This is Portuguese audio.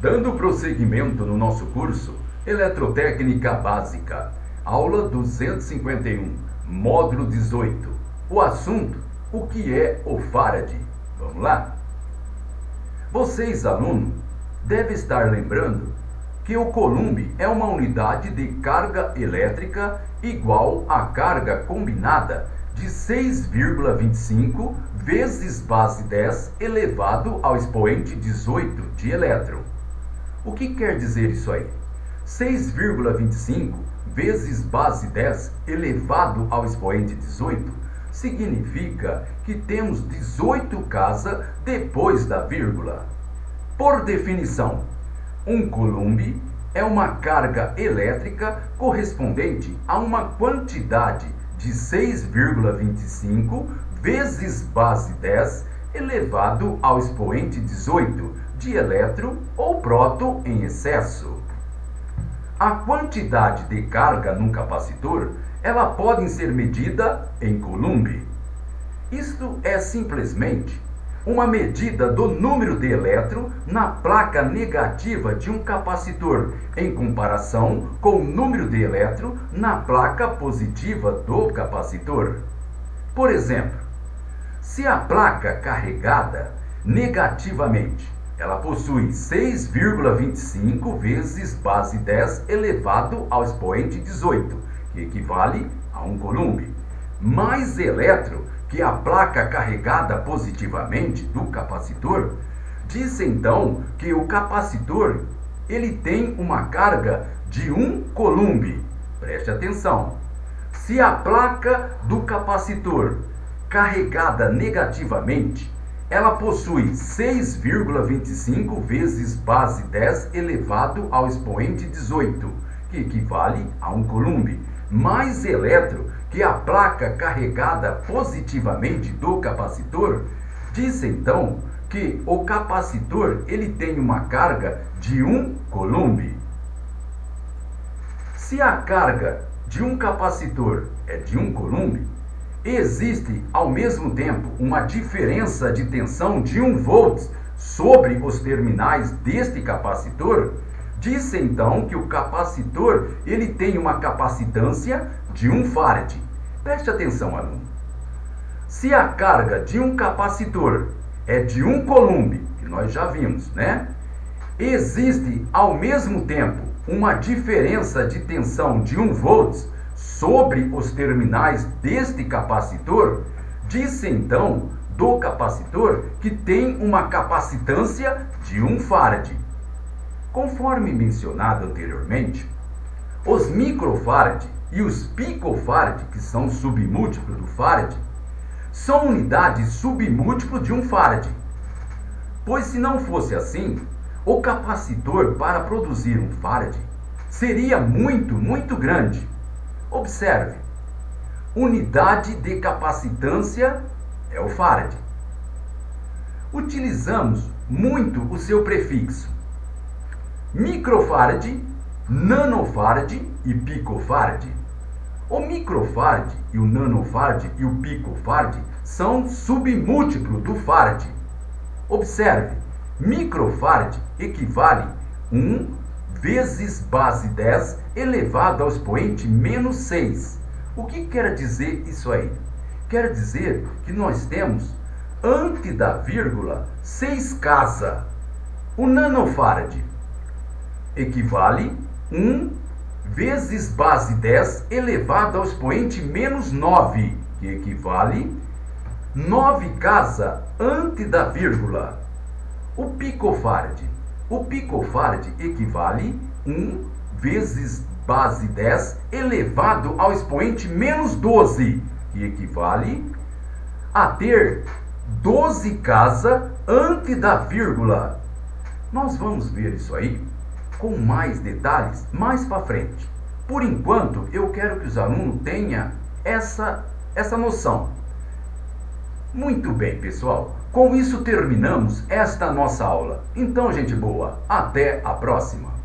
Dando prosseguimento no nosso curso Eletrotécnica Básica, aula 251, módulo 18. O assunto: o que é o Farad? Vamos lá? Vocês, alunos, devem estar lembrando que o coulomb é uma unidade de carga elétrica igual à carga combinada de 6,25 vezes base 10 elevado ao expoente 18 de elétron. O que quer dizer isso aí? 6,25 vezes base 10 elevado ao expoente 18 significa que temos 18 casas depois da vírgula. Por definição, um coulomb é uma carga elétrica correspondente a uma quantidade de 6,25 vezes base 10 elevado ao expoente 18 de elétron ou próton em excesso. A quantidade de carga num capacitor, ela pode ser medida em coulomb. Isto é simplesmente uma medida do número de elétrons na placa negativa de um capacitor em comparação com o número de elétrons na placa positiva do capacitor. Por exemplo, se a placa carregada negativamente ela possui 6,25 vezes base 10 elevado ao expoente 18, que equivale a um coulomb, mais elétron que a placa carregada positivamente do capacitor, diz então que o capacitor ele tem uma carga de 1 coulomb. Preste atenção. Se a placa do capacitor carregada negativamente, ela possui 6,25 vezes base 10 elevado ao expoente 18, que equivale a 1 coulomb, mais elétron que a placa carregada positivamente do capacitor, diz então que o capacitor ele tem uma carga de 1 coulomb. Se a carga de um capacitor é de 1 coulomb, existe ao mesmo tempo uma diferença de tensão de 1 volt sobre os terminais deste capacitor, diz então que o capacitor ele tem uma capacitância de 1 farad. Preste atenção, aluno. Se a carga de um capacitor é de 1 coulomb, que nós já vimos, né? Existe ao mesmo tempo uma diferença de tensão de 1 volt sobre os terminais deste capacitor, diz então do capacitor que tem uma capacitância de 1 farad. Conforme mencionado anteriormente, os microfarad e os picofarad, que são submúltiplos do farad, são unidades submúltiplo de 1 farad. Pois se não fosse assim, o capacitor para produzir 1 farad seria muito grande. Observe, unidade de capacitância é o farad. Utilizamos muito o seu prefixo microfarad, nanofarad e picofarad. O microfarad e o nanofarad e o picofarad são submúltiplos do farad. Observe, microfarad equivale a 1 vezes base 10 elevado ao expoente menos 6. O que quer dizer isso aí? Quer dizer que nós temos, antes da vírgula, 6 casas. O nanofarad equivale a 1 vezes base 10 elevado ao expoente menos 9, que equivale a 9 casas antes da vírgula. O picofarad equivale a 1 vezes base 10 elevado ao expoente menos 12, que equivale a ter 12 casas antes da vírgula. Nós vamos ver isso aí com mais detalhes mais para frente. Por enquanto, eu quero que os alunos tenham essa noção. Muito bem, pessoal. Com isso terminamos esta nossa aula. Então, gente boa, até a próxima.